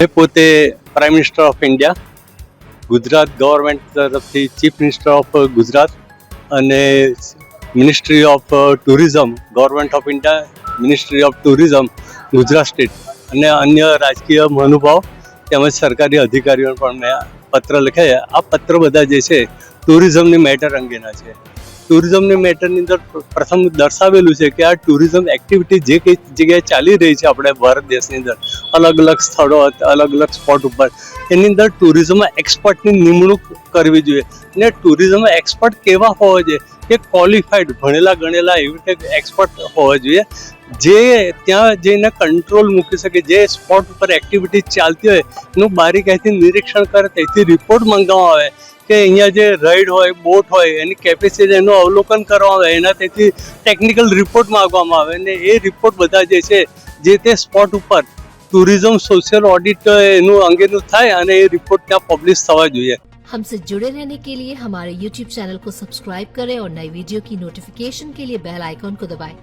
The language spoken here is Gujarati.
એ પોતે prime minister of India, Gujarat government તરફથી ચીફ મિનિસ્ટર ઓફ ગુજરાત અને ministry of tourism, government of India, ministry of tourism Gujarat state અને અન્ય રાજકીય મહાનુભાવ તેમજ સરકારી અધિકારીઓને પણ મેં પત્ર લખ્યા છે. આ પત્ર બધા જે છે ટુરિઝમની મેટર અંગેના છે. ટુરિઝમની મેટરની અંદર પ્રથમ દર્શાવેલું છે કે આ ટુરિઝમ એક્ટિવિટી જે કઈ જગ્યાએ ચાલી રહી છે આપણે ભારત દેશની અંદર અલગ અલગ સ્થળો, અલગ અલગ સ્પોટ ઉપર, એની અંદર ટુરિઝમ એક્સપર્ટની નિમણૂક કરવી જોઈએ. અને ટુરિઝમ એક્સપર્ટ કેવા હોવા જોઈએ કે ક્વોલિફાઈડ, ભણેલા ગણેલા એવી રીતે એક્સપર્ટ હોવા જોઈએ જે ત્યાં જઈને કંટ્રોલ મૂકી શકે, જે સ્પોટ ઉપર એક્ટિવિટી ચાલતી હોય એનું બારીકાઈથી નિરીક્ષણ કરે, તેથી રિપોર્ટ મંગાવવામાં આવે કે અહીંયા જે રાઈડ હોય, બોટ હોય, એની કેપેસિટી એનું અવલોકન કરવામાં આવે, એના તેથી ટેકનિકલ રિપોર્ટ માંગવામાં આવે અને એ રિપોર્ટ બધા જે છે જે તે સ્પોટ ઉપર ટુરિઝમ સોશિयल ऑडिट એનું અંગેનું થાય અને એ रिपोर्ट ત્યાં पब्लिश થવા જોઈએ. हमसे जुड़े रहने के लिए हमारे YouTube चैनल को सब्सक्राइब करें और नई वीडियो की नोटिफिकेशन के लिए बेल आइकॉन को दबाएं.